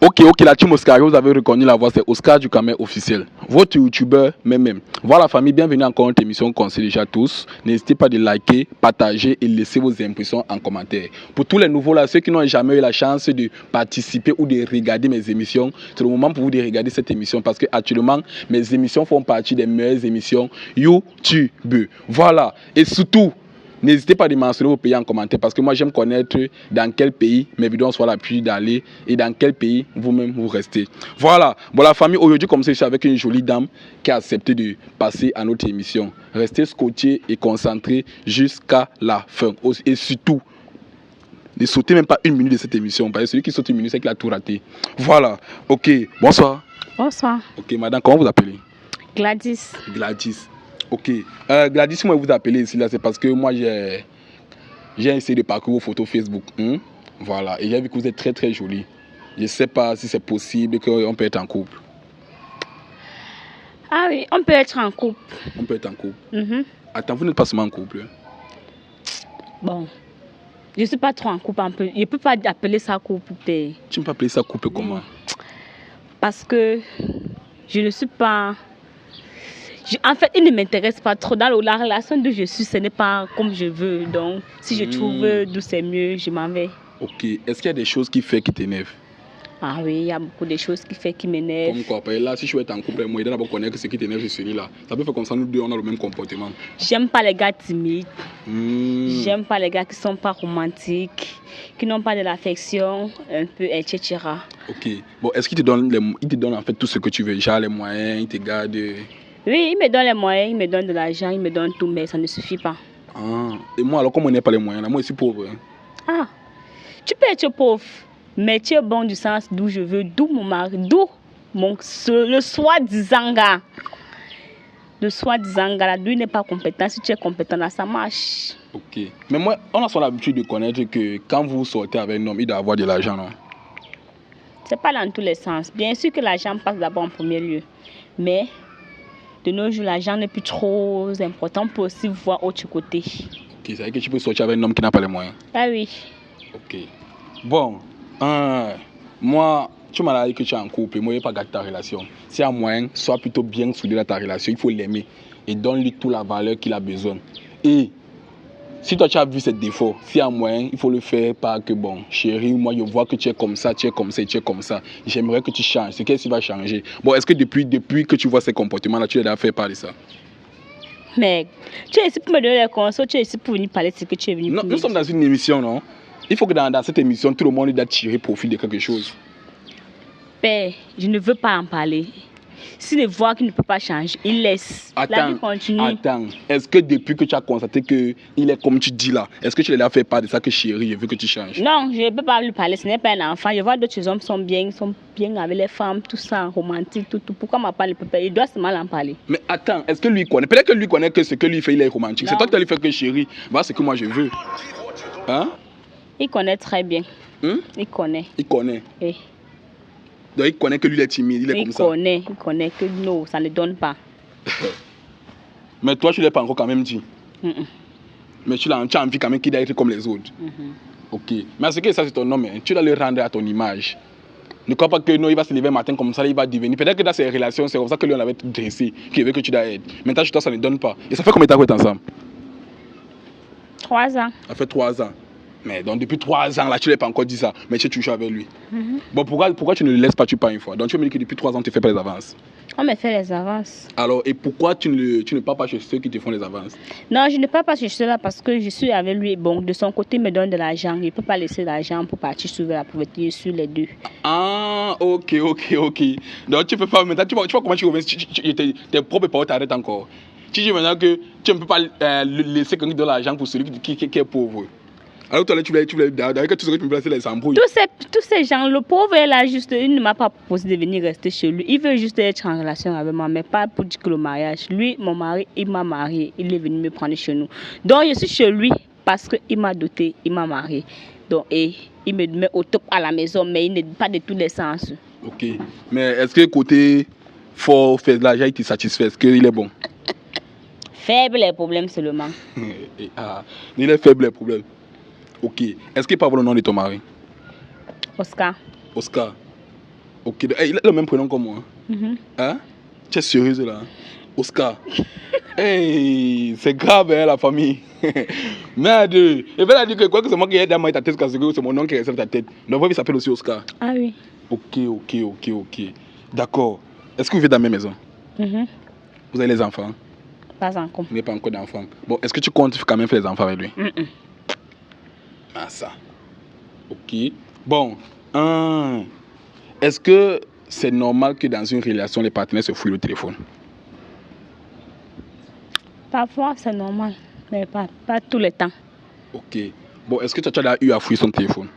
Ok, la team Oscar, vous avez reconnu la voix, c'est Oscar du Camer officiel. Votre youtubeur même. Voilà famille, bienvenue encore à notre émission qu'on sait déjà tous. N'hésitez pas de liker, partager et laisser vos impressions en commentaire. Pour tous les nouveaux là, ceux qui n'ont jamais eu la chance de participer ou de regarder mes émissions, c'est le moment pour vous de regarder cette émission parce que actuellement mes émissions font partie des meilleures émissions YouTube. Voilà, et surtout, n'hésitez pas à mentionner vos pays en commentaire parce que moi j'aime connaître dans quel pays mes vidéos sont la plus d'aller et dans quel pays vous-même vous restez. Voilà, bon la famille, aujourd'hui comme ça je suis avec une jolie dame qui a accepté de passer à notre émission. Restez scotché et concentré jusqu'à la fin. Et surtout, ne sautez même pas une minute de cette émission parce que celui qui saute une minute c'est qu'il a tout raté. Voilà, ok, bonsoir. Bonsoir. Ok madame, comment vous appelez? Gladys. Gladys. Ok. Gladys, si moi vous appelez ici, là, c'est parce que moi j'ai essayé de parcourir vos photos Facebook. Voilà. Et j'ai vu que vous êtes très très jolie. Je ne sais pas si c'est possible qu'on peut être en couple. Ah oui, on peut être en couple. On peut être en couple. Attends, vous n'êtes pas seulement en couple. Bon. Je ne suis pas trop en couple. Je ne peux pas appeler ça couple. Tu ne peux pas appeler ça couple comment? Parce que je ne suis pas... En fait, il ne m'intéresse pas trop. Dans la relation d'où je suis, ce n'est pas comme je veux. Donc, si je trouve d'où c'est mieux, je m'en vais. Ok. Est-ce qu'il y a des choses qui font qui t'énervent? Ah oui, il y a beaucoup de choses qui m'énervent. Comme quoi? Parce que là, si je suis en couple, moi, je dois d'abord connaître ce qui t'énerve, c'est celui-là. Ça peut faire comme ça, nous deux, on a le même comportement. J'aime pas les gars timides. J'aime pas les gars qui sont pas romantiques, qui n'ont pas de l'affection, un peu, etc. Ok. Bon, est-ce qu'il te donne en fait tout ce que tu veux? Genre les moyens, il te garde... Oui, il me donne les moyens, il me donne de l'argent, il me donne tout, mais ça ne suffit pas. Ah, et moi, alors, comme on n'a pas les moyens, là, moi, je suis pauvre. Ah, tu peux être pauvre, mais tu es bon du sens d'où je veux, d'où mon mari, le soi-disant gars. Le soi-disant gars, là, lui n'est pas compétent. Si tu es compétent, là, ça marche. Ok. Mais moi, on a son habitude de connaître que quand vous sortez avec un homme, il doit avoir de l'argent, non? C'est pas dans tous les sens. Bien sûr que l'argent passe d'abord en premier lieu, mais... De nos jours, l'argent n'est plus trop important pour aussi voir autre côté. Ok, c'est vrai que tu peux sortir avec un homme qui n'a pas les moyens. Ah oui. Ok. Bon, moi, tu m'as dit que tu es en couple, moi, je n'ai pas gâté ta relation. Si à moyen, sois plutôt bien soudé dans ta relation, il faut l'aimer et donne-lui toute la valeur qu'il a besoin. Et si toi tu as vu ses défauts, si à moyen, il faut le faire par que bon, chérie, moi je vois que tu es comme ça, tu es comme ça et tu es comme ça. J'aimerais que tu changes. C'est qu'est-ce qui va changer? Bon, est-ce que depuis que tu vois ces comportements-là, tu as fait part de ça? Mais tu es ici pour me donner les conseils, tu es ici pour venir parler de ce que tu es venu Non, pour nous sommes dans une émission, non? Il faut que dans cette émission, tout le monde doit tirer profit de quelque chose. Père, je ne veux pas en parler. S'il voit qu'il ne peut pas changer, il laisse. La vie continue. Attends. Est-ce que depuis que tu as constaté qu'il est comme tu dis là, est-ce que tu lui as fait part de ça que chérie, je veux que tu changes? Non, je ne peux pas lui parler, ce n'est pas un enfant. Je vois d'autres hommes sont bien avec les femmes, tout ça, romantique, tout. Pourquoi m'a pas le papa? Il doit se mal en parler. Mais attends, est-ce que lui connaît? Peut-être que lui connaît que ce que lui fait, il est romantique. C'est toi qui as lui fait que chérie, voilà ce que moi je veux. Hein? Il connaît très bien. Il connaît. Il connaît. Oui. Donc il connaît que lui il est timide, il est comme ça. Il connaît que non, ça ne donne pas. Mais toi, tu ne l'as pas encore quand même dit. Mais tu as envie quand même qu'il doit être comme les autres. Ok. Mais ce que ça, c'est ton nom, hein. Tu dois le rendre à ton image. Ne crois pas que non, il va se lever un matin comme ça, il va devenir. Peut-être que dans ses relations, c'est comme ça que lui, on avait dressé, qu'il veut que tu dois être. Maintenant, chez toi, ça ne donne pas. Et ça fait combien de temps que vous êtes ensemble? 3 ans. Ça fait 3 ans. Mais donc depuis 3 ans, là, tu ne l'as pas encore dit ça. Mais tu es toujours avec lui. Bon, pourquoi tu ne le laisses pas, tu pars une fois? Donc tu me dis que depuis 3 ans, tu ne fais pas les avances. On me fait les avances. Alors, et pourquoi tu ne pars pas chez ceux qui te font les avances? Non, je ne pars pas chez ceux-là parce que je suis avec lui. Bon, de son côté, il me donne de l'argent. Il ne peut pas laisser l'argent pour partir sur la pauvreté, sur les deux. Ah, ok. Donc tu peux pas maintenant, tu vois comment tu reviens, tes propres paroles t'arrêtent encore. Tu dis maintenant que tu ne peux pas laisser quelqu'un de l'argent pour celui qui est pauvre. Alors toi, tu voulais d'ailleurs que tout ce que tu me places, les embrouilles. Tous ces gens, le pauvre est là juste, il ne m'a pas proposé de venir rester chez lui. Il veut juste être en relation avec moi, mais pas pour dire que le mariage. Lui, mon mari, il m'a marié, il est venu me prendre chez nous. Donc je suis chez lui parce qu'il m'a doté, il m'a marié. Donc, et il me met au top à la maison, mais il n'est pas de tous les sens. Ok, mais est-ce que côté fort, faire de l'argent, il te satisfait? Est-ce qu'il est bon? Faible les problèmes seulement. Il est faible les problèmes. Ok. Est-ce qu'il peut avoir le nom de ton mari? Oscar. Oscar. Ok, il a le même prénom que moi. Hein? Tu es sérieuse là? Oscar. Hey, c'est grave, hein, la famille. Merde. Et bien, dire que quoi que c'est moi qui ai dans ta tête, parce que c'est mon nom qui reste dans ta tête. Donc, il s'appelle aussi Oscar. Ah oui. Ok. D'accord. Est-ce que vous vivez dans la même maison? Vous avez les enfants? Pas encore. Vous n'avez pas encore d'enfants. Bon, est-ce que tu comptes quand même faire les enfants avec lui? Ah, ça. Ok. Bon. Est-ce que c'est normal que dans une relation, les partenaires se fouillent le téléphone? Parfois, c'est normal, mais pas tout le temps. Ok. Bon, est-ce que tu as déjà eu à fouiller son téléphone?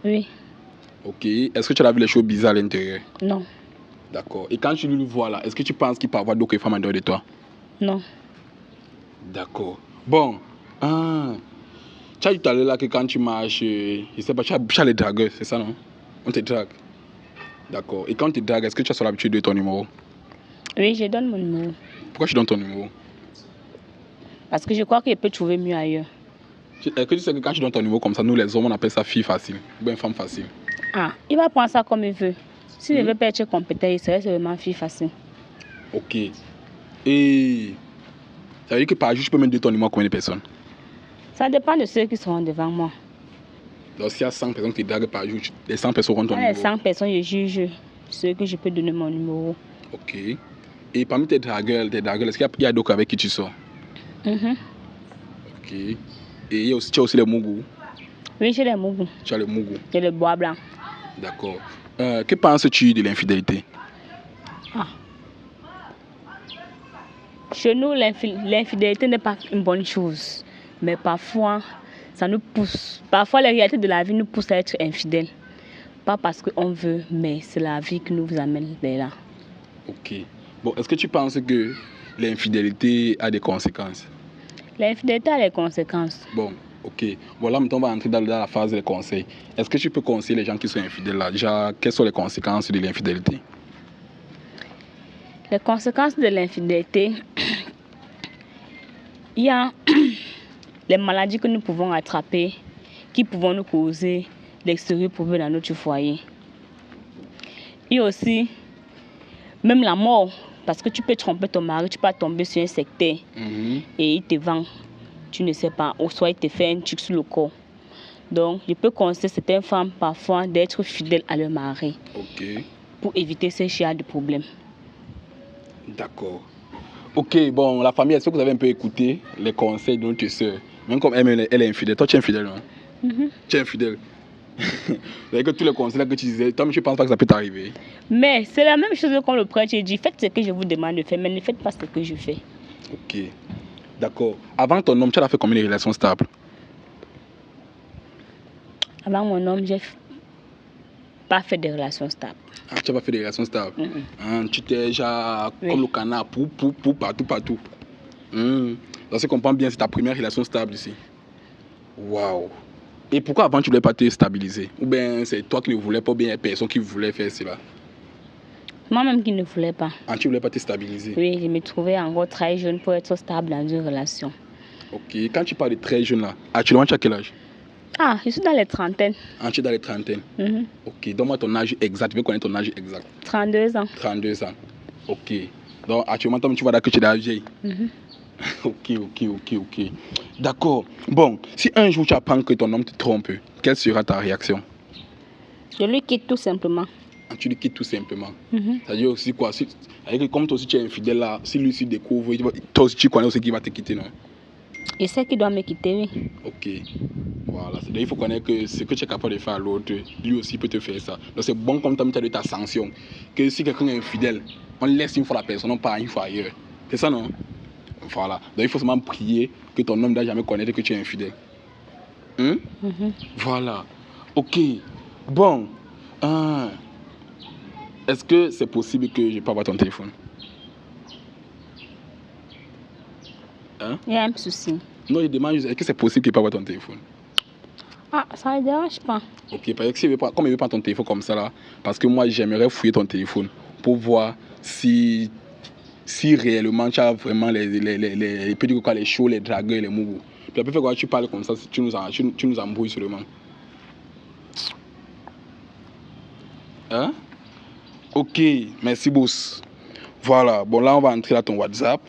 Oui. Ok. Est-ce que tu as vu les choses bizarres à l'intérieur? Non. D'accord. Et quand tu le vois là, est-ce que tu penses qu'il peut avoir d'autres femmes en dehors de toi? Non. D'accord. Bon. Tu as dit tout à l'heure là que quand tu marches, je sais pas, tu as les dragueurs, c'est ça non? On te drague. D'accord. Et quand on te drague, est-ce que tu as sur l'habitude de ton numéro? Oui, je donne mon numéro. Pourquoi tu donnes ton numéro? Parce que je crois qu'il peut trouver mieux ailleurs. Est-ce que tu sais que quand tu donnes ton numéro comme ça, nous les hommes on appelle ça fille facile ou bien femme facile? Ah, il va prendre ça comme il veut. S'il ne veut pas être compétent, il serait seulement fille facile. Ok. Et ça veut dire que par jour, tu peux même donner ton numéro à combien de personnes? Ça dépend de ceux qui seront devant moi. Donc s'il y a 100 personnes qui draguent par jour, les 100 personnes auront ton Dans les numéro. 100 personnes, je juge ceux que je peux donner mon numéro. Ok. Et parmi tes dragueurs, est-ce qu'il y a d'autres avec qui tu sors? Ok. Et tu as aussi les mougous? Oui, j'ai les mougous. Tu as les mougous? J'ai le bois blanc. D'accord. Que penses-tu de l'infidélité? Chez nous, l'infidélité n'est pas une bonne chose. Mais parfois, ça nous pousse. Parfois, les réalités de la vie nous poussent à être infidèles. Pas parce qu'on veut, mais c'est la vie qui nous amène là. Ok. Bon, est-ce que tu penses que l'infidélité a des conséquences? L'infidélité a des conséquences. Bon, ok. Voilà, maintenant on va entrer dans la phase des conseils. Est-ce que tu peux conseiller les gens qui sont infidèles là? Déjà, quelles sont les conséquences de l'infidélité? Les conséquences de l'infidélité, il y a les maladies que nous pouvons attraper, qui pouvons nous causer des sérieux problèmes dans notre foyer. Il y a aussi même la mort, parce que tu peux tromper ton mari, tu peux tomber sur un secteur et il te vend, tu ne sais pas, ou soit il te fait un truc sur le corps. Donc, je peux conseiller certaines femmes parfois d'être fidèles à leur mari pour éviter ce genre de problèmes. D'accord. Ok, bon, la famille, est-ce que vous avez un peu écouté les conseils de notre soeur? Même comme elle est infidèle. Toi, tu es infidèle, non? Tu es infidèle. C'est que tous les conseils que tu disais, toi, je ne pense pas que ça peut t'arriver. Mais c'est la même chose comme le prêtre. Je dis, faites ce que je vous demande de faire, mais ne faites pas ce que je fais. Ok. D'accord. Avant ton homme, tu as fait combien de relations stables? Avant mon homme, j'ai pas fait de relations stables. Ah, tu n'as pas fait de relations stables? Tu t'es déjà comme le canard, partout. Donc, je comprends bien, c'est ta première relation stable ici. Waouh. Et pourquoi avant tu ne voulais pas te stabiliser? Ou bien c'est toi qui ne voulais pas, ou bien il y a personne qui voulait faire cela? Moi-même qui ne voulais pas. Ah, tu ne voulais pas te stabiliser? Oui, je me trouvais encore très jeune pour être stable dans une relation. Ok, quand tu parles de très jeune là, actuellement tu as quel âge? Ah, je suis dans les trentaines. Ah, tu es dans les trentaines? Ok, donne-moi ton âge exact, je veux connaître ton âge exact. 32 ans. 32 ans. Ok. Donc actuellement, tu vois là que tu es dans la vieille. Ok. D'accord. Bon, si un jour tu apprends que ton homme te trompe, quelle sera ta réaction? Je lui quitte tout simplement. Ah, tu le quittes tout simplement. C'est-à-dire aussi quoi? C'est-à-dire que comme toi aussi tu es infidèle là, si lui aussi découvre, toi aussi tu connais aussi qu'il va te quitter, non? Je sais qu'il doit me quitter, oui. Ok. Voilà. C'est-à-dire il faut connaître que ce que tu es capable de faire à l'autre, lui aussi peut te faire ça. Donc c'est bon comme tu as de ta sanction. Que si quelqu'un est infidèle, on laisse une fois la personne, on part une fois ailleurs. C'est ça, non? Voilà. Donc il faut seulement prier que ton homme ne doit jamais connaître que tu es infidèle. Voilà. Ok. Bon. Est-ce que c'est possible que je peux avoir ton téléphone? Il y a un souci. Non, je demande, est-ce que c'est possible qu'il peut avoir ton téléphone? Ah, ça ne dérange pas. Ok, parce que comme il veut pas ton téléphone comme ça là, parce que moi j'aimerais fouiller ton téléphone pour voir si réellement tu as vraiment les petits coca, les chauds, les dragueurs, les mougous. Puis après, quand tu parles comme ça, tu nous embrouilles seulement. Ok, merci boss. Voilà, bon là on va entrer dans ton WhatsApp.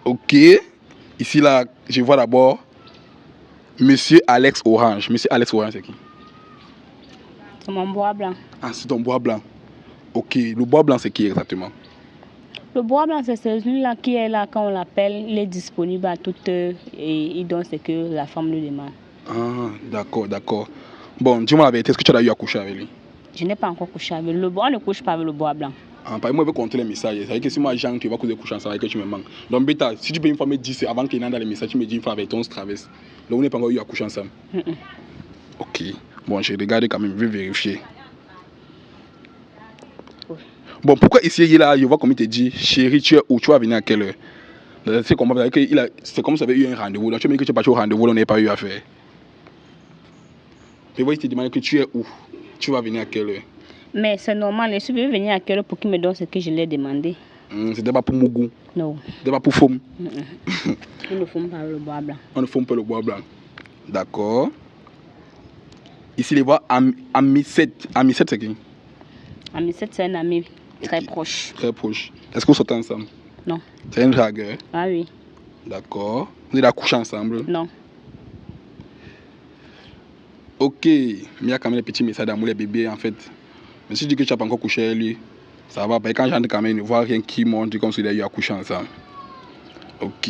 Ok, ici là, je vois d'abord Monsieur Alex Orange. Monsieur Alex Orange, c'est qui? C'est mon bois blanc. Ah, c'est ton bois blanc. Ok, le bois blanc, c'est qui exactement? Le bois blanc, c'est celui-là qui est là quand on l'appelle. Il est disponible à toute heure et il donne ce que la femme lui demande. Ah, d'accord, d'accord. Bon, dis-moi la vérité, est-ce que tu as eu à coucher avec lui? Je n'ai pas encore couché avec le bois. On ne couche pas avec le bois blanc. Ah, par exemple, moi, je vais compter les messages. C'est-à-dire que si moi, Jean, tu vas coucher ensemble avec que tu me manques. Donc, bêta, si tu peux me faire 10 avant qu'il n'ait dans les messages, tu me dis une fois avec ton traverse. Donc, on n'est pas encore eu à coucher ensemble. Ok. Bon, j'ai regardé quand même, je vais vérifier. Bon, pourquoi ici, il est là, je vois comme il te dit, chérie, tu es où? Tu vas venir à quelle heure? C'est comme si tu avais eu un rendez-vous. Là, tu me dis que tu es parti au rendez-vous, là, on n'a pas eu à faire. Et voilà, il te demande que tu es où? Tu vas venir à quelle heure? Mais c'est normal, je suis venu venir à quelle heure pour qu'il me donne ce que je lui ai demandé. C'était pas pour Mougou. Non. C'était pas pour Fom. On ne fume pas le bois blanc. On ne fume pas le bois blanc. D'accord. Ici, les voix Ami 7. Ami 7, c'est qui? Ami 7, c'est un ami très proche. Très proche. Est-ce que vous sortez ensemble? Non. C'est une dragueur? Ah oui. D'accord. Vous allez coucher ensemble? Non. Ok. Mais il y a quand même des petits messages d'amour, les bébés, en fait. Mais si je dis que tu n'as pas encore couché avec lui, ça va. Parce que quand j'entre quand même, il ne voit rien qui monte comme s'il a eu à coucher ensemble. Ok.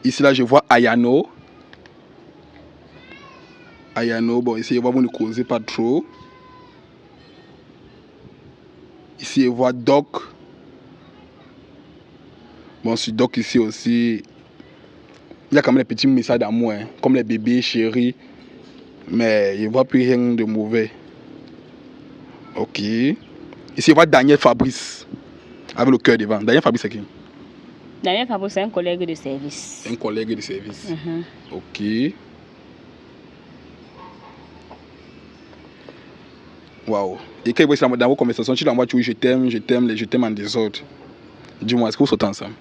Ici, là, je vois Ayano. Ayano, bon, ici, vous ne causez pas trop. Ici, je vois Doc. Bon, sur Doc, ici aussi, il y a quand même des petits messages d'amour, hein, comme les bébés, chéris. Mais je ne vois plus rien de mauvais. Ok. Ici, je vois Daniel Fabrice. Avec le cœur devant. Daniel Fabrice, c'est qui? Daniel Fabrice, c'est un collègue de service. Un collègue de service. Ok. Waouh. Et quand vous êtes dans vos conversations, tu l'envoies toujours je t'aime en désordre. Dis-moi, est-ce que vous sortez ensemble?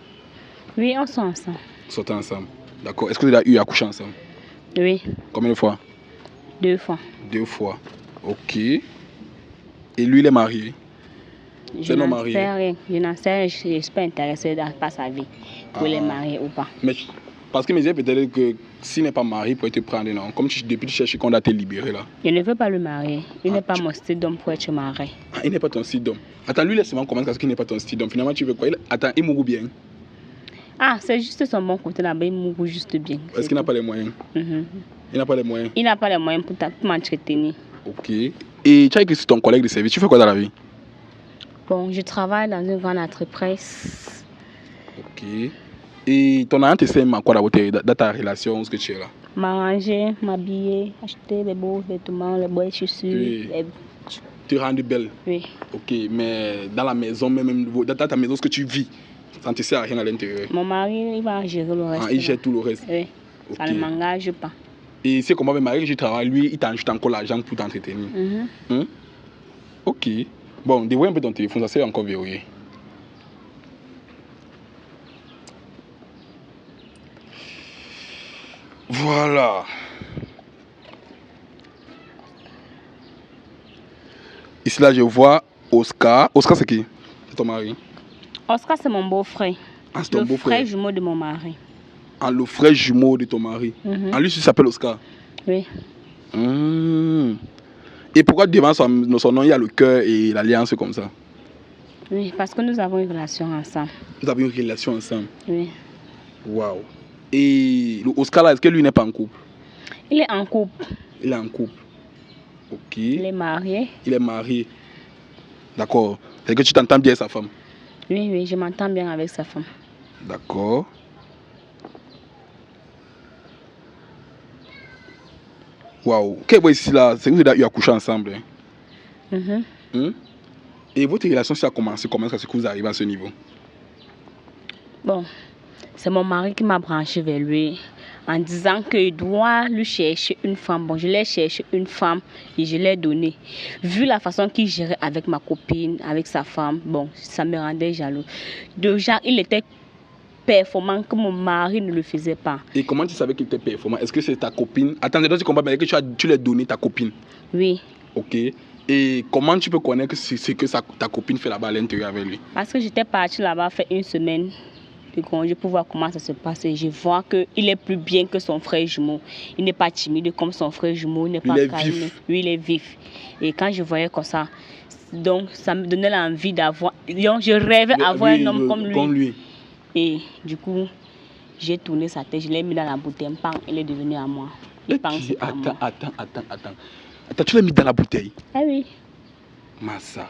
Oui, on sort ensemble. Vous sortez ensemble. D'accord. Est-ce que vous avez eu à coucher ensemble? Oui. Combien de fois? 2 fois. 2 fois. Ok. Et lui, il est marié? Je n'en sais rien. Je n'en sais rien. Je ne suis pas intéressée par sa vie. Pour les marier ou pas. Mais parce que me disait peut-être que s'il n'est pas marié, il pourrait te prendre, non? Comme depuis tu cherches qu'on a te libéré là. Je ne veux pas le marier. Il n'est pas mon style d'homme pour être marié. Ah, il n'est pas ton style d'homme. Attends, lui, laisse-moi commencer parce qu'il n'est pas ton style d'homme. Finalement, tu veux quoi? Attends, il mourut bien. Ah, c'est juste son bon côté là-bas. Il mourut juste bien. Est-ce qu'il n'a pas les moyens? Il n'a pas les moyens. Il n'a pas les moyens pour m'entretenir. Ok. Et tu as dit que c'est ton collègue de service. Tu fais quoi dans la vie? Bon, je travaille dans une grande entreprise. Ok. Et ton agent te sert à quoi dans ta relation, ce que tu es là? M'arranger, m'habiller, acheter les beaux vêtements, les belles chaussures. Oui. Les... Tu rends belle? Oui. Ok, mais dans la maison, même dans ta maison, ce que tu vis, ça ne te sert à rien à l'intérieur? Mon mari, il va gérer le reste. Ah, il gère tout le reste? Oui. Okay. Ça ne m'engage pas. Et c'est comment avec Marie, je travaille, lui, il t'ajoute encore l'argent pour t'entretenir. Ok. Bon, dévoile un peu ton téléphone, ça c'est encore verrouillé. Voilà. Ici là, je vois Oscar. Oscar, c'est qui? C'est ton mari? Oscar, c'est mon beau-frère. Ah, c'est ton beau-frère? Le frère jumeau de mon mari. Ah, le frère jumeau de ton mari. Ah, lui, il s'appelle Oscar? Oui. Et pourquoi devant son nom, il y a le cœur et l'alliance comme ça? Oui, parce que nous avons une relation ensemble. Vous avez une relation ensemble? Oui. Waouh. Et le Oscar là, est-ce que lui n'est pas en couple? Il est en couple. Il est en couple. Ok. Il est marié. Il est marié. D'accord. C'est que tu t'entends bien avec sa femme? Oui, oui, je m'entends bien avec sa femme. D'accord. Waouh. Qu'est-ce que vous ici là? C'est que vous avez eu à coucher ensemble. Et votre relation, ça a commencé comment est-ce que vous arrivez à ce niveau? Bon, c'est mon mari qui m'a branché vers lui en disant qu'il doit lui chercher une femme. Bon, je l'ai cherché une femme et je l'ai donnée. Vu la façon qu'il gérait avec ma copine, avec sa femme, bon, ça me rendait jaloux. Déjà, il était performant que mon mari ne le faisait pas. Et comment tu savais qu'il était performant? Est-ce que c'est ta copine? Attends, tu comprends bien que tu l'as donné ta copine. Oui. Ok. Et comment tu peux connaître ce que ta copine fait là-bas à l'intérieur avec lui? Parce que j'étais partie là-bas faire une semaine de congé pour voir comment ça se passe. Et je vois qu'il est plus bien que son frère jumeau. Il n'est pas timide comme son frère jumeau. Il n'est pas calme. Vif. Oui, il est vif. Et quand je voyais comme ça, donc ça me donnait l'envie d'avoir. Donc je rêvais d'avoir un homme comme lui. Et du coup, j'ai tourné sa tête, je l'ai mis dans la bouteille. Il est devenu à moi. Attends, tu l'as mis dans la bouteille? Ah oui. Massa.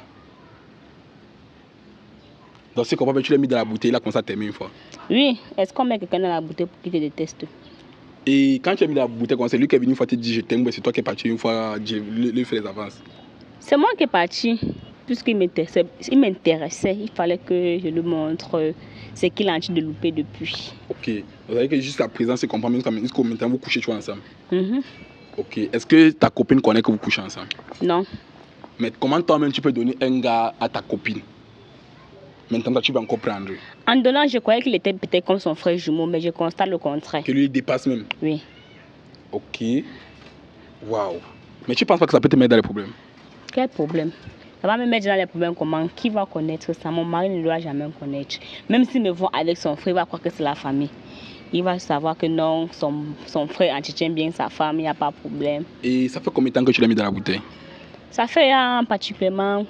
Donc c'est comment tu l'as mis dans la bouteille, il a commencé à t'aimer une fois? Oui. Est-ce qu'on met quelqu'un dans la bouteille pour qu'il te déteste? Et quand tu as mis dans la bouteille, c'est lui qui est venu une fois te dire je t'aime, c'est toi qui es parti une fois lui faire les avances? C'est moi qui est parti, puisqu'il m'intéressait. Il fallait que je lui montre ce qu'il a en train de louper depuis. Ok. Vous savez que jusqu'à présent, c'est comprendre jusqu'au maintenant vous couchez toujours ensemble? Ok. Est-ce que ta copine connaît que vous couchez ensemble? Non. Mais comment toi-même tu peux donner un gars à ta copine? Maintenant, tu vas encore prendre. En donnant, je croyais qu'il était peut-être comme son frère jumeau, mais je constate le contraire. Que lui, il dépasse même? Oui. Ok. Waouh. Mais tu ne penses pas que ça peut te mettre dans les problèmes? Quel problème? Ça va me mettre dans les problèmes comment? Qui va connaître ça? Mon mari ne doit jamais me connaître. Même s'il me voit avec son frère, il va croire que c'est la famille. Il va savoir que non, son frère entretient bien sa femme, il n'y a pas de problème. Et ça fait combien de temps que tu l'as mis dans la bouteille? Ça fait particulièrement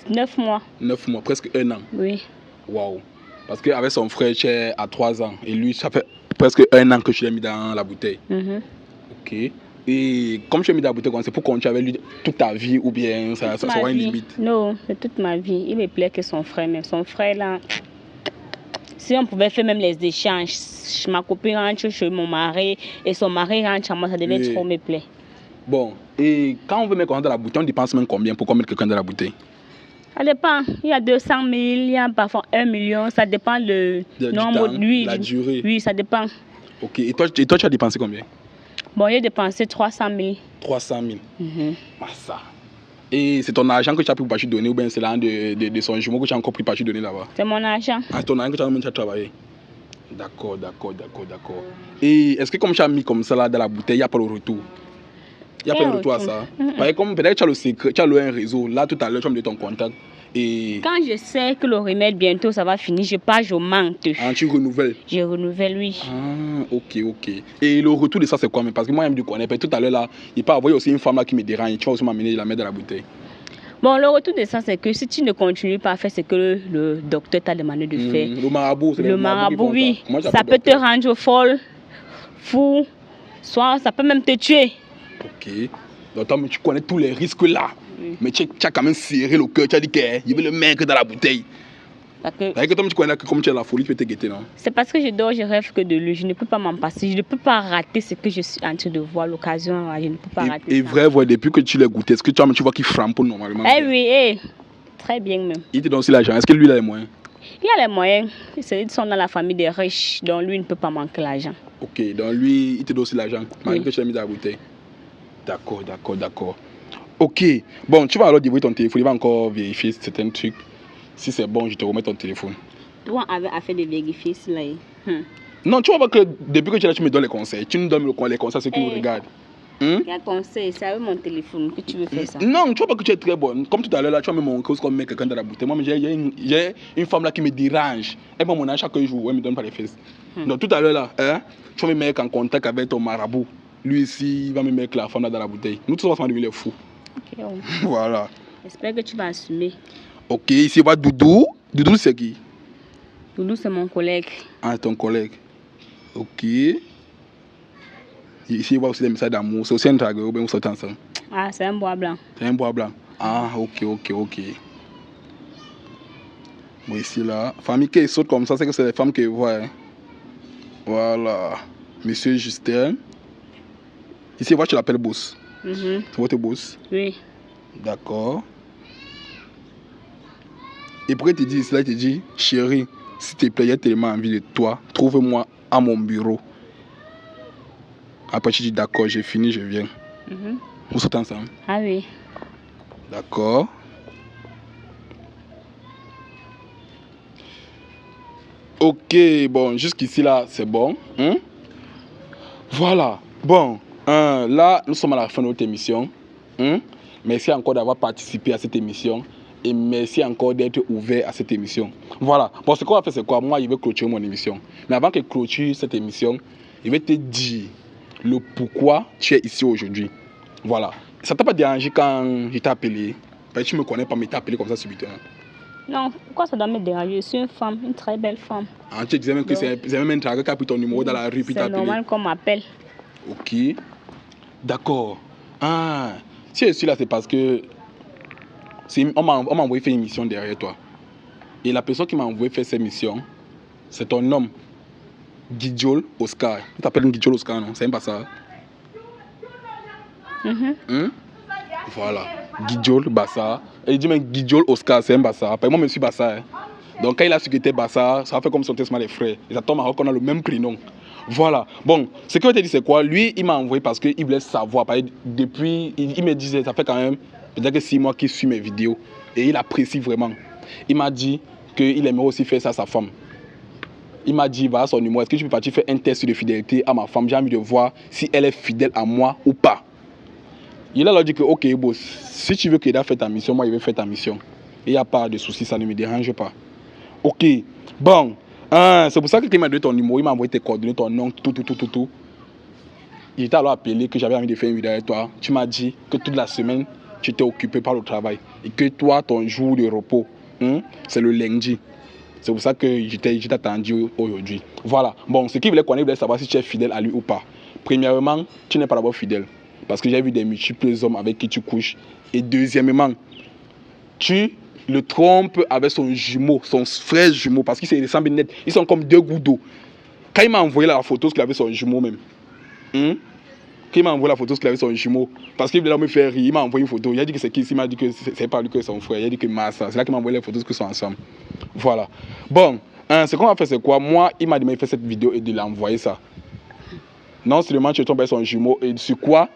9 mois. 9 mois, presque 1 an? Oui. Waouh. Parce qu'avec son frère, tu es à 3 ans. Et lui, ça fait presque 1 an que tu l'as mis dans la bouteille. Ok. Et comme tu l'as mis dans la bouteille, c'est pour continuer avec lui toute ta vie ou bien ça aura une limite? Non, c'est toute ma vie. Il me plaît que son frère. Mais son frère, là, si on pouvait faire même les échanges, ma copine rentre chez mon mari et son mari rentre chez moi, ça devait trop me plaire. Bon, et quand on veut mettre quelqu'un dans la bouteille, on dépense même combien pour mettre quelqu'un dans la bouteille? Ça dépend. Il y a 200 000, il y a parfois 1 million. Ça dépend le nombre de lui. La durée. Oui, ça dépend. Ok. Et toi, tu as dépensé combien? Bon, j'ai dépensé 300 000. 300 000. Ça. Et c'est ton argent que tu as pris pour partir donner ou bien c'est l'argent de son jumeau que tu as encore pris pour partir donner là-bas? C'est mon argent. Ah, c'est ton argent que tu as même travaillé. D'accord. Et est-ce que comme tu as mis comme ça là dans la bouteille, il n'y a pas le retour? Il n'y a pas de retour à ça. Comme peut-être que tu as le secret, tu as loué un réseau. Là, tout à l'heure, tu as mis ton contact. Et... Quand je sais que le remède, bientôt, ça va finir, je pars, je mente. Ah, tu renouvelles? Je renouvelle, oui. Ah, ok. Et le retour de ça, c'est quoi? Parce que moi, je me connais. Tout à l'heure, là, il peut y avoir aussi une femme là qui me dérange. Tu vas aussi m'amener la mettre dans la bouteille. Bon, le retour de ça, c'est que si tu ne continues pas à faire ce que le docteur t'a demandé de faire. Le marabout, c'est le marabout, oui. Ça peut te rendre folle, fou, soit ça peut même te tuer. Ok. Donc, toi, tu connais tous les risques là. Mais tu as quand même serré le cœur. Tu as dit qu'il y avait le mec dans la bouteille. Avec toi, tu connais que comme tu as la folie, tu peux te guetter, non? C'est parce que je dors, je rêve que de lui. Je ne peux pas m'en passer. Je ne peux pas rater ce que je suis en train de voir, l'occasion. Je ne peux pas rater. Et vrai, depuis que tu l'as goûté, est-ce que tu vois qu'il frappe normalement? Oui, très bien même. Il te donne aussi l'argent. Est-ce que lui, il a les moyens? Il a les moyens. Ils sont dans la famille des riches, donc lui, il ne peut pas manquer l'argent. Ok, donc lui, il te donne aussi l'argent, malgré que tu l'as mis dans la bouteille. D'accord. Ok, bon, tu vas alors dévoiler ton téléphone, il va encore vérifier certains trucs. Si c'est bon, je te remets ton téléphone. Toi, avec affaire de vérifier cela. Non, tu vois pas que depuis que tu es là, tu me donnes les conseils. Tu nous donnes les conseils à ceux qui nous regardent. Quel conseil? C'est avec mon téléphone que tu veux faire ça. Non, tu vois pas que tu es très bonne. Comme tout à l'heure, là, tu vas me montrer comme mettre quelqu'un dans la bouteille. Moi, j'ai une femme là qui me dérange. Elle prend mon âge chaque jour, elle me donne pas les fesses. Donc tout à l'heure, là, tu vas me mettre en contact avec ton marabout. Lui ici, il va me mettre la femme là dans la bouteille. Nous tous, on va devenir fous. Ok. Voilà. J'espère que tu vas assumer. Ok, ici, va Doudou. Doudou, c'est qui? Doudou, c'est mon collègue. Ah, ton collègue. Ok. Ici, il va aussi des messages d'amour. C'est aussi un dragueur, vous sortez ensemble. Ah, c'est un bois blanc. C'est un bois blanc. Ah, ok. Bon, ici, là. Famille qui saute comme ça, c'est que c'est les femmes qui voient. Voilà. Monsieur Justin. Ici, tu l'appelles boss. C'est votre boss? Oui. D'accord. Et pourquoi il te dit cela? Il te dit, chérie, s'il te plaît, il y a tellement envie de toi, trouve-moi à mon bureau. Après, tu dis, d'accord, j'ai fini, je viens. Vous sortez ensemble? Ah oui. D'accord. Ok, bon, jusqu'ici là, c'est bon. Voilà. Bon, là, nous sommes à la fin de notre émission. Merci encore d'avoir participé à cette émission. Et merci encore d'être ouvert à cette émission. Voilà. Bon, ce qu'on va faire, c'est quoi? Moi, je vais clôturer mon émission. Mais avant que je clôture cette émission, je vais te dire le pourquoi tu es ici aujourd'hui. Voilà. Ça t'a pas dérangé quand je t'ai appelé? Parce que tu me connais pas, mais t'as appelé comme ça subitement. Non, pourquoi ça doit me déranger? Je suis une femme, une très belle femme. Ah, tu disais même que c'est même un drague qui a pris ton numéro dans la rue puis t'as C'est appelé. normal qu'on m'appelle. Ok. D'accord. Ah, si je suis là, c'est parce que on m'a envoyé faire une mission derrière toi. Et la personne qui m'a envoyé faire cette mission, c'est ton homme, Guidiol Oscar. Tu t'appelles Guidiol Oscar, non? C'est même pas ça. Voilà. Guidiol Bassa. Et il dit même Guidiol Oscar, c'est un Bassa. Après, moi, je suis Bassa. Donc, quand il a su que c'était Bassa, ça a fait comme si on était les frères. Et ça tombe à qu'on a le même prénom. Voilà. Bon, ce que je te dis, c'est quoi? Lui, il m'a envoyé parce qu'il voulait savoir. Depuis, il me disait, ça fait quand même peut-être que 6 mois qu'il suit mes vidéos. Et il apprécie vraiment. Il m'a dit qu'il aimerait aussi faire ça à sa femme. Il m'a dit, voilà son numéro, est-ce que tu peux partir faire un test de fidélité à ma femme? J'ai envie de voir si elle est fidèle à moi ou pas. Il a alors dit que, ok, boss, si tu veux qu'il ait fait ta mission, moi, je vais faire ta mission. Et il n'y a pas de souci, ça ne me dérange pas. Ok, bon. C'est pour ça qu'il m'a donné ton numéro, il m'a envoyé tes coordonnées, ton nom, tout. Il t'a alors appelé que j'avais envie de faire une vidéo avec toi. Tu m'as dit que toute la semaine, tu étais occupé par le travail. Et que toi, ton jour de repos, c'est le lundi. C'est pour ça que je t'ai attendu aujourd'hui. Voilà. Bon, ce qu'il voulait connaître, il voulait savoir si tu es fidèle à lui ou pas. Premièrement, tu n'es pas d'abord fidèle. Parce que j'ai vu des multiples hommes avec qui tu couches. Et deuxièmement, tu le trompes avec son jumeau, son frère jumeau, parce qu'ils se ressemblent net. Ils sont comme 2 gouttes d'eau. Quand il m'a envoyé la photo, qu'il avait son jumeau même. Quand il m'a envoyé la photo, qu'il avait son jumeau, parce qu'il voulait me faire rire, il m'a envoyé une photo. Il a dit que c'est qui? Il m'a dit que c'est pas lui que son frère. Il a dit que Massa. C'est là qu'il m'a envoyé les photos qu'ils sont ensemble. Voilà. Bon, ce qu'on va faire, c'est quoi? Moi, il m'a dit de faire cette vidéo et de l'envoyer ça. Non seulement tu tombes avec son jumeau, et sur quoi?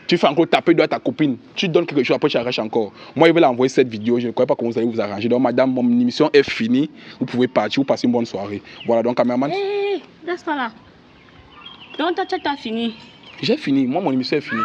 Tu fais encore taper de ta copine. Tu donnes quelque chose, après tu arraches encore. Moi, je vais l'envoyer cette vidéo. Je ne crois pas comment vous allez vous arranger. Donc, madame, mon émission est finie. Vous pouvez partir, vous passez une bonne soirée. Voilà, donc, caméraman. Hé, reste pas là. Donc, toi, tu as fini. J'ai fini. Moi, mon émission est finie.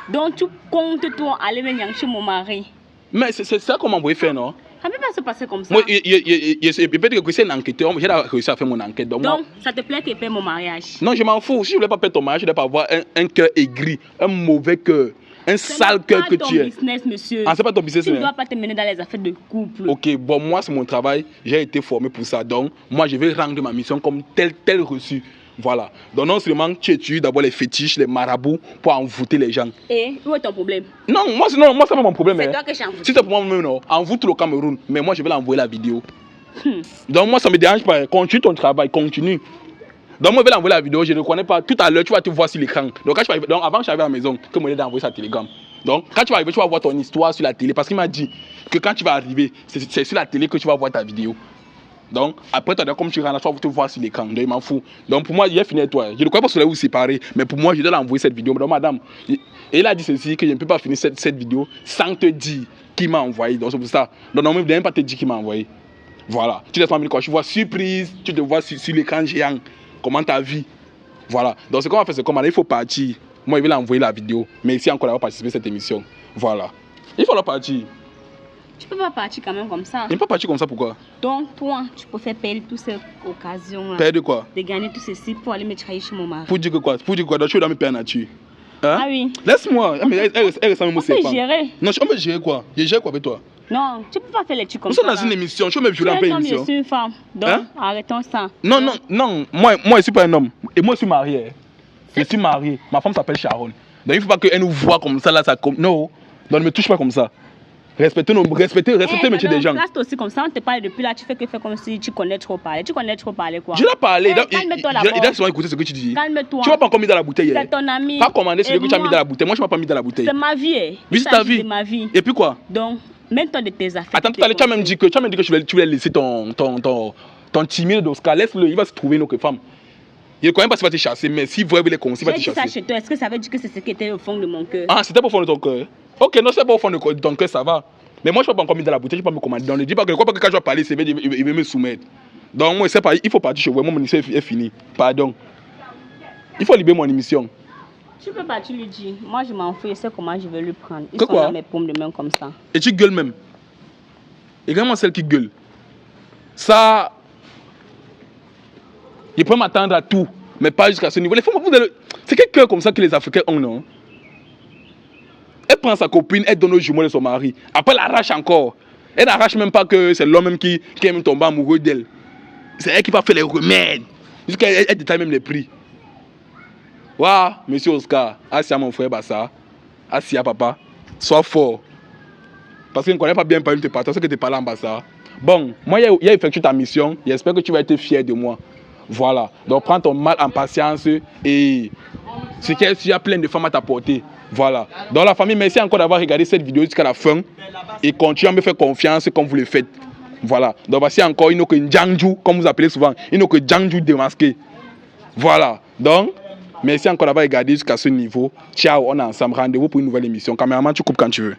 Donc, tu comptes, toi, aller venir chez mon mari. Mais c'est ça qu'on m'a envoyé faire, non? Ça ne peut pas se passer comme ça. Moi, peut-être que c'est un enquêteur. J'ai réussi à faire mon enquête. Donc, ça te plaît qu'il paie mon mariage? Non, je m'en fous. Si je ne voulais pas payer ton mariage, je ne voulais pas avoir un cœur aigri, un mauvais cœur, un sale cœur que tu es. C'est pas ton business, monsieur. Ah, c'est pas ton business. Tu ne dois pas te mener dans les affaires de couple. Ok, bon, moi, c'est mon travail. J'ai été formé pour ça. Donc, moi, je vais rendre ma mission comme tel reçu. Voilà. Donc, non seulement tu étudies d'abord les fétiches, les marabouts pour envoûter les gens. Et où est ton problème? Non, moi, c'est pas mon problème. C'est toi que j'ai envoûté. Si c'est pour moi-même, non. Envoûte le Cameroun. Mais moi, je vais l'envoyer la vidéo. Donc, moi, ça ne me dérange pas. Continue ton travail, continue. Donc, moi, je vais l'envoyer la vidéo. Je ne connais pas. Tout à l'heure, tu vas te voir sur l'écran. Donc, avant que j'arrive à la maison, que moi, j'ai envoyé sa télégramme. Donc, quand tu vas arriver, tu vas voir ton histoire sur la télé. Parce qu'il m'a dit que quand tu vas arriver, c'est sur la télé que tu vas voir ta vidéo. Donc, après, comme tu rentres là, tu vas te voir sur l'écran. Donc, il m'en fout. Donc, pour moi, il est fini avec toi. Je ne crois pas que vous séparer. Mais pour moi, je dois l'envoyer cette vidéo. Donc, madame, et il a dit ceci, que je ne peux pas finir cette vidéo sans te dire qui m'a envoyé. Donc, c'est pour ça. Donc, non, je ne vais même pas te dire qui m'a envoyé. Voilà. Tu laisses moi quand tu vois surprise, tu te vois sur l'écran géant. Comment ta vie? Voilà. Donc, ce qu'on va faire, c'est comment il faut partir. Moi, je vais l'envoyer la vidéo. Mais ici, encore, elle va participer à cette émission. Voilà. Il faut la partir. Tu peux pas partir quand même comme ça. Il ne peut pas partir comme ça, pourquoi? Donc, toi, tu peux faire perdre toutes ces occasions-là. Perdre quoi? De gagner tout ceci pour aller me trahir chez mon mari. Pour dire que quoi? Pour dire quoi? Donc, tu dois me perdre nature. Hein? Ah oui. Laisse-moi. Elle ressemble à moi. On peut gérer. Non, on peut gérer quoi? Je gère quoi avec toi? Non, tu peux pas faire les trucs comme nous ça. Nous sommes dans une émission. Je me violent en pleine émission. Je suis une femme. Donc, arrêtons ça. Non. Moi, je suis pas un homme. Et moi, je suis marié. Je suis marié. Ma femme s'appelle Sharon. Donc, il ne faut pas qu'elle nous voit comme ça. Là, ça comme... Non. Donc, ne me touche pas comme ça. Respectez le métier des gens. Reste aussi comme ça, on te parle depuis là, tu fais comme si tu connais trop parler. Tu connais trop parler quoi? Je l'ai parlé. Calme-toi d'abord. Il a souvent écouté ce que tu dis. Calme-toi. Tu m'as pas encore mis dans la bouteille. C'est ton ami. Pas commandé celui que tu as mis dans la bouteille. Moi, je ne m'ai pas mis dans la bouteille. C'est ma vie. Oui, c'est ta vie. C'est ma vie. Et puis quoi? Donc, mets-toi de tes affaires. Attends, tu as même dit que tu voulais laisser ton timide d'Oscar. Laisse-le, il va se trouver une autre femme. Il ne connaît pas s'il va te chasser, mais s'il voit les conseils, il va te chasser. Ça chez toi, est-ce que ça veut dire que c'est ce qui était au fond de mon cœur? Ah, c'était pas au fond de ton cœur. Ok, non, c'est pas au fond de ton cœur, ça va. Mais moi, je ne peux pas encore mettre dans la bouteille, je ne peux pas me commander. Donc, ne dis pas que quand je vais parler, il va me soumettre. Donc, moi, c'est pas, il faut partir chez vous. Moi, mon émission est finie. Pardon. Il faut libérer mon émission. Tu peux pas, tu lui dis. Moi, je m'en fous, je sais comment je vais lui prendre. Ils Que sont quoi? dans mes paumes de main comme ça. Et tu gueules même. Et vraiment celle qui gueule. Ça, il peut m'attendre à tout, mais pas jusqu'à ce niveau. Les femmes, c'est quel cœur comme ça que les Africains ont, non? Elle prend sa copine, elle donne au jumeau de son mari. Après, elle arrache encore. Elle n'arrache même pas que c'est l'homme même qui aime tomber amoureux d'elle. C'est elle qui va faire les remèdes. Jusqu'à elle détaille même les prix. Waouh, monsieur Oscar, Assia mon frère Bassa, Assia papa, sois fort. Parce que je ne connais pas bien par une de tes partenaires, c'est que tu parles en Bassa. Bon, moi, il a effectué ta mission. J'espère que tu vas être fier de moi. Voilà. Donc, prends ton mal en patience et c'est qu'il y a plein de femmes à t'apporter. Voilà. Donc, la famille, merci encore d'avoir regardé cette vidéo jusqu'à la fin et continuez à me faire confiance comme vous le faites. Voilà. Donc, voici encore une autre Djangju, comme vous appelez souvent, une autre Djangju démasqué. Voilà. Donc, merci encore d'avoir regardé jusqu'à ce niveau. Ciao, on est ensemble. Rendez-vous pour une nouvelle émission. Caméraman, tu coupes quand tu veux.